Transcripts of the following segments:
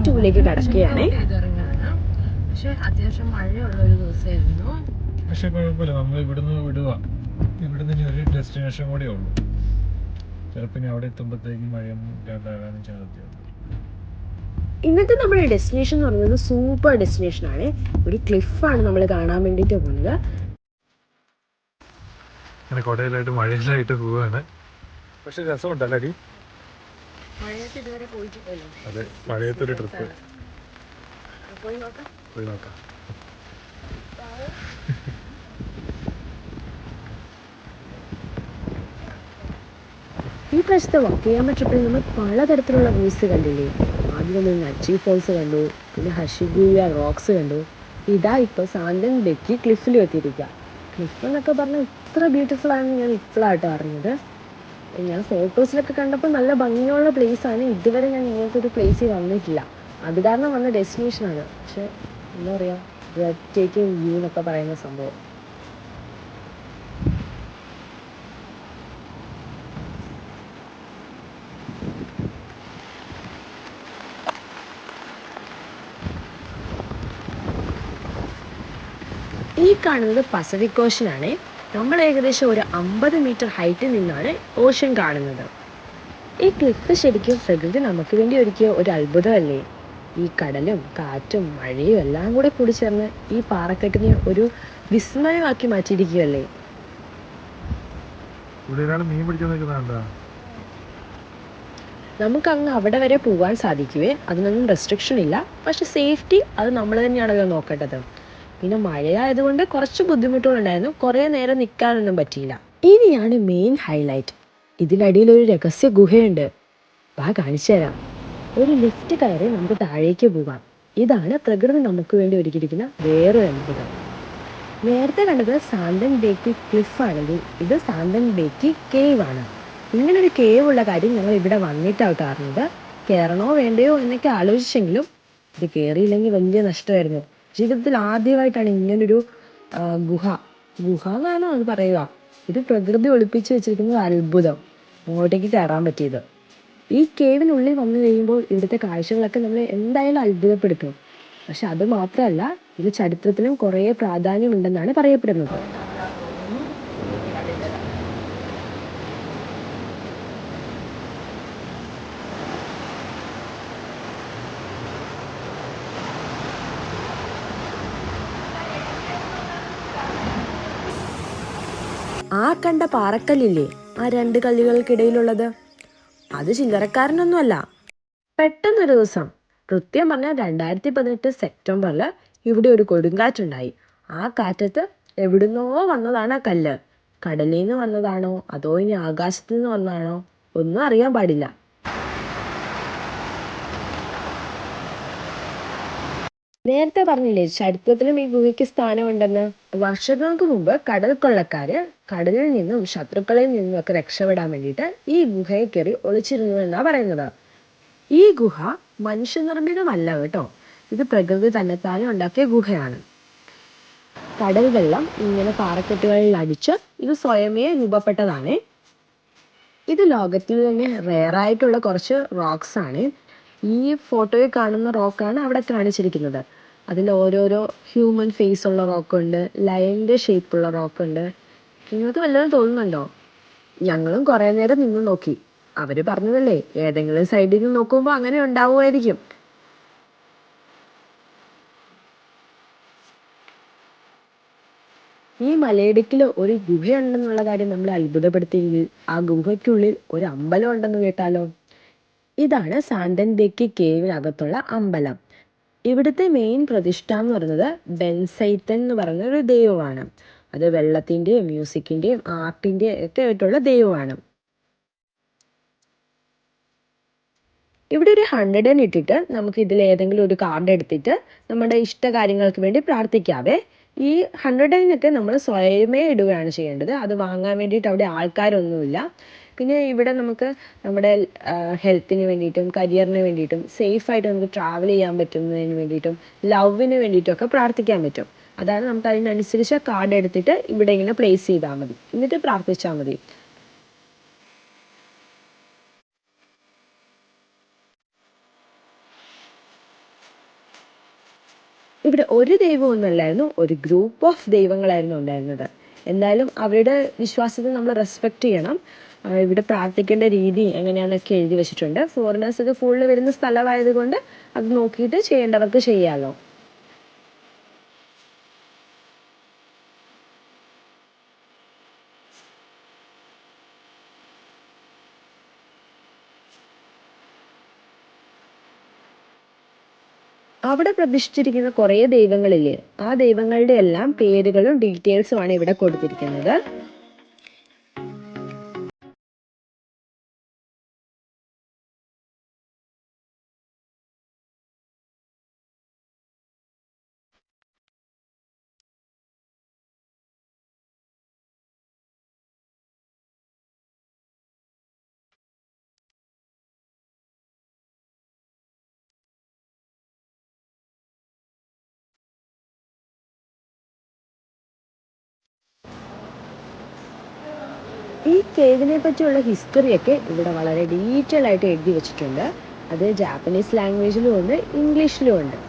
ടൂലേക്ക് കടക്കുകയാണ്. പക്ഷെ അത്യാവശ്യം മഴയുള്ള ഒരു ദിവസമായിരുന്നു. പക്ഷെ കുഴപ്പമില്ല, നമ്മൾ ഇവിടുന്ന് വിടുക. ഇവിടുന്ന് ഇനി ഒരു ഡെസ്റ്റിനേഷൻ കൂടെ ഉള്ളൂ. ചിലപ്പോൾ ഇനി അവിടെ എത്തുമ്പോഴത്തേക്കും മഴയൊന്നും ഇല്ലാണ്ടാകാനും സാധ്യതയുണ്ട്. ഇന്നത്തെ നമ്മുടെ ഡെസ്റ്റിനേഷൻ എന്ന് പറയുന്നത് സൂപ്പർ ഡെസ്റ്റിനേഷൻ ആണ്. ഒരു ക്ലിഫാണ് നമ്മൾ കാണാൻ വേണ്ടിയിട്ട് പോകുന്നത്. അങ്ങനെ കുടയിലായിട്ട് മഴയിലായിട്ട് പോവുകയാണ്. പക്ഷെ രസമുണ്ടല്ലേ അടി? മഴയത്ത് ഇതുവരെ പോയിട്ടില്ലല്ലോ. അതെ, മഴയത്തൊരു ട്രിപ്പ് പോയി നോക്കാം. പോയി നോക്കാം. ഈ പ്രാവശ്യത്തെ വക്കയാമ ട്രിപ്പിൽ നമ്മൾ പലതരത്തിലുള്ള വ്യൂസ് കണ്ടില്ലേ. ആദ്യം നമ്മൾ നച്ചി ഫോൾസ് കണ്ടു, പിന്നെ ഹഷിഗുയ റോക്സ് കണ്ടു. ഇതാ ഇപ്പോൾ സാന്തൻ ബെക്കി ക്ലിഫിൽ എത്തിയിരിക്കുക. ക്ലിഫ് എന്നൊക്കെ പറഞ്ഞാൽ ഇത്ര ബ്യൂട്ടിഫുൾ ആണെന്ന് ഞാൻ ഇപ്പോഴാട്ടോ അറിഞ്ഞത്. ഞാൻ ഫോട്ടോസിലൊക്കെ കണ്ടപ്പോൾ നല്ല ഭംഗിയുള്ള പ്ലേസാണ്. ഇതുവരെ ഞാൻ ഇങ്ങനത്തെ ഒരു പ്ലേസിൽ വന്നിട്ടില്ല. അത് കാരണം വന്ന ഡെസ്റ്റിനേഷനാണ്. പക്ഷെ എന്താ പറയുക, ബ്രെഡ് ടേക്കിംഗ് വ്യൂ എന്നൊക്കെ പറയുന്ന സംഭവം. ഈ കാണുന്നത് പസഫിക് ഓഷനാണ്. നമ്മൾ ഏകദേശം ഒരു 50 മീറ്റർ ഹൈറ്റിൽ നിന്നാണ് ഓഷൻ കാണുന്നത്. ഈ ക്ലിഫ് ശരിക്കും പ്രകൃതി നമുക്ക് വേണ്ടി ഒരുക്കിയ ഒരു അത്ഭുതമല്ലേ. ഈ കടലും കാറ്റും മഴയും എല്ലാം കൂടെ കൂടി ചേർന്ന് ഈ പാറക്കെട്ടിനെ ഒരു വിസ്മയമാക്കി മാറ്റിയിരിക്കുകയല്ലേ. നമുക്ക് അങ്ങ് അവിടെ വരെ പോകാൻ സാധിക്കുവേ, അതിനൊന്നും റെസ്ട്രിക്ഷൻ ഇല്ല. പക്ഷെ സേഫ്റ്റി അത് നമ്മൾ തന്നെയാണല്ലോ നോക്കേണ്ടത്. പിന്നെ മഴയായതുകൊണ്ട് കുറച്ച് ബുദ്ധിമുട്ടുകളുണ്ടായിരുന്നു. കുറേ നേരം നിൽക്കാനൊന്നും പറ്റിയില്ല. ഇനിയാണ് മെയിൻ ഹൈലൈറ്റ്. ഇതിനടിയിൽ ഒരു രഹസ്യ ഗുഹയുണ്ട്. കാണിച്ചു തരാം. ഒരു ലിഫ്റ്റ് കയറി നമുക്ക് താഴേക്ക് പോകാം. ഇതാണ് പ്രകൃതി നമുക്ക് വേണ്ടി ഒരുക്കിയിരിക്കുന്ന വേറൊരു അത്ഭുതം. നേരത്തെ കണ്ടത് സാന്തൻ ബേക്കി ക്ലിഫ് ആണെങ്കിൽ ഇത് സാന്തൻ ബേക്കി കേവ് ആണ്. ഇങ്ങനൊരു കേവ് ഉള്ള കാര്യം ഞങ്ങൾ ഇവിടെ വന്നിട്ടാവട്ടെ അറിഞ്ഞത്. കയറണോ വേണ്ടയോ എന്നൊക്കെ ആലോചിച്ചെങ്കിലും ഇത് കയറിയില്ലെങ്കിൽ വലിയ നഷ്ടമായിരുന്നു. ജീവിതത്തിൽ ആദ്യമായിട്ടാണ് ഇങ്ങനൊരു ഗുഹ എന്നാണോ അത് പറയുക. ഇത് പ്രകൃതി ഒളിപ്പിച്ച് വെച്ചിരിക്കുന്ന അത്ഭുതം. അങ്ങോട്ടേക്ക് കയറാൻ പറ്റിയത്. ഈ കേവിനുള്ളിൽ വന്നു കഴിയുമ്പോൾ ഇവിടുത്തെ കാഴ്ചകളൊക്കെ നമ്മളെ എന്തായാലും അത്ഭുതപ്പെടുത്തും. പക്ഷെ അത് മാത്രമല്ല, ഇത് ചരിത്രത്തിലും കുറേ പ്രാധാന്യമുണ്ടെന്നാണ് പറയപ്പെടുന്നത്. ആ കണ്ട പാറക്കല്ലില്ലേ, ആ 2 കല്ലുകൾക്കിടയിലുള്ളത്, അത് ചില്ലറക്കാരനൊന്നുമല്ല. പെട്ടെന്നൊരു ദിവസം, കൃത്യം പറഞ്ഞാൽ 2018 സെപ്റ്റംബറിൽ ഇവിടെ ഒരു കൊടുങ്കാറ്റുണ്ടായി. ആ കാറ്റത്ത് എവിടുന്നോ വന്നതാണ് ആ കല്ല്. കടലിൽ നിന്ന് വന്നതാണോ അതോ ഇനി ആകാശത്തു നിന്ന് വന്നതാണോ ഒന്നും അറിയാൻ പാടില്ല. നേരത്തെ പറഞ്ഞില്ലേ ചരിത്രത്തിലും ഈ ഗുഹയ്ക്ക് സ്ഥാനമുണ്ടെന്ന്. വർഷങ്ങൾക്ക് മുമ്പ് കടൽ കൊള്ളക്കാര് കടലിൽ നിന്നും ശത്രുക്കളിൽ നിന്നും ഒക്കെ രക്ഷപ്പെടാൻ വേണ്ടിയിട്ട് ഈ ഗുഹയെ കയറി ഒളിച്ചിരുന്നു എന്നാ പറയുന്നത്. ഈ ഗുഹ മനുഷ്യനിർമ്മിതമല്ല കേട്ടോ. ഇത് പ്രകൃതി തന്നെത്താനെ ഉണ്ടാക്കിയ ഗുഹയാണ്. കടൽ വെള്ളം ഇങ്ങനെ പാറക്കെട്ടുകളിൽ അടിച്ച് ഇത് സ്വയമേ രൂപപ്പെട്ടതാണ്. ഇത് ലോകത്തിൽ തന്നെ റെയറായിട്ടുള്ള കുറച്ച് റോക്സ് ആണ്. ഈ ഫോട്ടോയിൽ കാണുന്ന റോക്കാണ് അവിടെ കാണിച്ചിരിക്കുന്നത്. അതിൽ ഓരോരോ ഹ്യൂമൻ ഫേസ് ഉള്ള റോക്കുണ്ട്, ലയൻ്റെ ഷേപ്പുള്ള റോക്കുണ്ട്. നിങ്ങൾക്ക് വല്ലതും തോന്നുന്നുണ്ടോ? ഞങ്ങളും കുറേ നേരം നിന്ന് നോക്കി. അവര് പറഞ്ഞതല്ലേ, ഏതെങ്കിലും സൈഡിൽ നിന്ന് നോക്കുമ്പോൾ അങ്ങനെ ഉണ്ടാവുമായിരിക്കും. ഈ മലയിടുക്കിൽ ഒരു ഗുഹയുണ്ടെന്നുള്ള കാര്യം നമ്മൾ അത്ഭുതപ്പെടുത്തിയെങ്കിൽ ആ ഗുഹയ്ക്കുള്ളിൽ ഒരു അമ്പലം ഉണ്ടെന്ന് കേട്ടാലോ. ഇതാണ് സാന്തൻ ബേക്കി കേവിനകത്തുള്ള അമ്പലം. ഇവിടുത്തെ മെയിൻ പ്രതിഷ്ഠ എന്ന് പറയുന്നത് ബെൻസൈത്തൻ എന്ന് പറയുന്ന ഒരു ദൈവമാണ്. അത് വെള്ളത്തിൻ്റെയും മ്യൂസിക്കിൻ്റെയും ആർട്ടിൻ്റെയും ഒക്കെ ആയിട്ടുള്ള ദൈവമാണ്. ഇവിടെ ഒരു 100 ഇട്ടിട്ട് നമുക്ക് ഇതിൽ ഏതെങ്കിലും ഒരു കാർഡ് എടുത്തിട്ട് നമ്മുടെ ഇഷ്ട കാര്യങ്ങൾക്ക് വേണ്ടി പ്രാർത്ഥിക്കാവേ. ഈ 100 നമ്മൾ സ്വയമേ ഇടുകയാണ് ചെയ്യേണ്ടത്. അത് വാങ്ങാൻ വേണ്ടിയിട്ട് അവിടെ ആൾക്കാരൊന്നുമില്ല. പിന്നെ ഇവിടെ നമുക്ക് നമ്മുടെ ഹെൽത്തിന് വേണ്ടിയിട്ടും കരിയറിന് വേണ്ടിയിട്ടും സേഫായിട്ട് നമുക്ക് ട്രാവൽ ചെയ്യാൻ പറ്റുന്നതിന് വേണ്ടിയിട്ടും ലവിന് വേണ്ടിയിട്ടൊക്കെ പ്രാർത്ഥിക്കാൻ പറ്റും. അതാണ് നമുക്ക് അതിനനുസരിച്ച് കാർഡ് എടുത്തിട്ട് ഇവിടെ ഇങ്ങനെ പ്ലേസ് ചെയ്താൽ മതി. എന്നിട്ട് പ്രാർത്ഥിച്ചാൽ മതി. ഇവിടെ ഒരു ദൈവമൊന്നുമല്ലായിരുന്നു, ഒരു ഗ്രൂപ്പ് ഓഫ് ദൈവങ്ങളായിരുന്നു ഉണ്ടായിരുന്നത്. എന്തായാലും അവരുടെ വിശ്വാസത്തെ നമ്മൾ റെസ്പെക്റ്റ് ചെയ്യണം. ഇവിടെ പ്രാർത്ഥിക്കേണ്ട രീതി എങ്ങനെയാണെന്നൊക്കെ എഴുതി വെച്ചിട്ടുണ്ട്. ഫോറിനേഴ്സ് ഒക്കെ ഫുള്ള് വരുന്ന സ്ഥലമായതുകൊണ്ട് അത് നോക്കിയിട്ട് ചെയ്യേണ്ടവർക്ക് ചെയ്യാമല്ലോ. അവിടെ പ്രതിഷ്ഠിച്ചിരിക്കുന്ന കുറേ ദൈവങ്ങളില്ലേ, ആ ദൈവങ്ങളുടെ എല്ലാം പേരുകളും ഡീറ്റെയിൽസുമാണ് ഇവിടെ കൊടുത്തിരിക്കുന്നത്. ഈ കേവിനെ പറ്റിയുള്ള ഹിസ്റ്ററിയൊക്കെ ഇവിടെ വളരെ ഡീറ്റെയിൽ ആയിട്ട് എഴുതി വെച്ചിട്ടുണ്ട്. അത് ജാപ്പനീസ് ലാംഗ്വേജിലും ഉണ്ട്, ഇംഗ്ലീഷിലും ഉണ്ട്.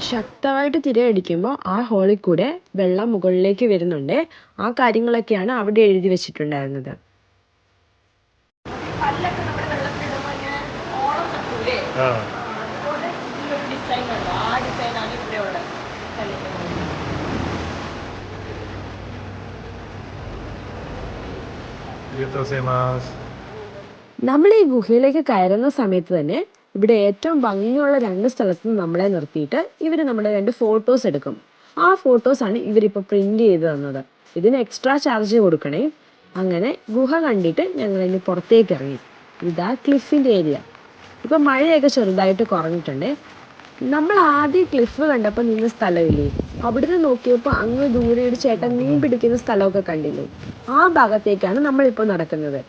ശക്തമായിട്ട് തിരയടിക്കുമ്പോൾ ആ ഹോളിൽ കൂടെ വെള്ളം മുകളിലേക്ക് വരുന്നുണ്ട്. ആ കാര്യങ്ങളൊക്കെയാണ് അവിടെ എഴുതി വെച്ചിട്ടുണ്ടായിരുന്നത്. നമ്മൾ ഈ ഗുഹയിലേക്ക് കയറുന്ന സമയത്ത് തന്നെ ഇവിടെ ഏറ്റവും ഭംഗിയുള്ള 2 സ്ഥലത്തും നമ്മളെ നിർത്തിയിട്ട് ഇവർ നമ്മുടെ 2 ഫോട്ടോസ് എടുക്കും. ആ ഫോട്ടോസാണ് ഇവരിപ്പോൾ പ്രിന്റ് ചെയ്ത് തന്നത്. ഇതിന് എക്സ്ട്രാ ചാർജ് കൊടുക്കണേ. അങ്ങനെ ഗുഹ കണ്ടിട്ട് ഞങ്ങൾ ഇനി പുറത്തേക്ക് ഇറങ്ങി. ഇതാ ക്ലിഫിൻ്റെ ഏരിയ. ഇപ്പം മഴയൊക്കെ ചെറുതായിട്ട് കുറഞ്ഞിട്ടുണ്ട്. നമ്മൾ ആദ്യം ക്ലിഫ് കണ്ടപ്പോൾ നിന്ന സ്ഥലമില്ലേ, അവിടുന്ന് നോക്കിയപ്പോൾ അങ്ങ് ദൂരെ ഒരു ചേട്ടൻ മീൻ പിടിക്കുന്ന സ്ഥലമൊക്കെ കണ്ടില്ലേ, ആ ഭാഗത്തേക്കാണ് നമ്മളിപ്പോൾ നടക്കുന്നത്.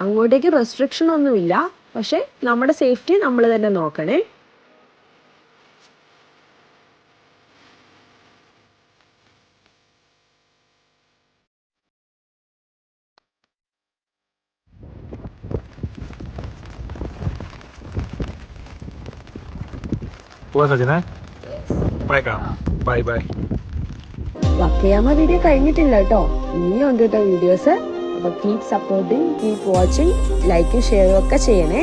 അങ്ങോട്ടേക്ക് റെസ്ട്രിക്ഷൻ ഒന്നുമില്ല, പക്ഷെ നമ്മുടെ സേഫ്റ്റി നമ്മൾ തന്നെ നോക്കണേ. വക്കയാമ വീഡിയോ കഴിഞ്ഞിട്ടില്ല കേട്ടോ, ഇനിയും ഉണ്ട് കേട്ടോ വീഡിയോസ്. അപ്പോൾ കീപ് സപ്പോർട്ടിങ്, കീപ് വാച്ചിങ്, ലൈക്കും ഷെയറും ഒക്കെ ചെയ്യണേ.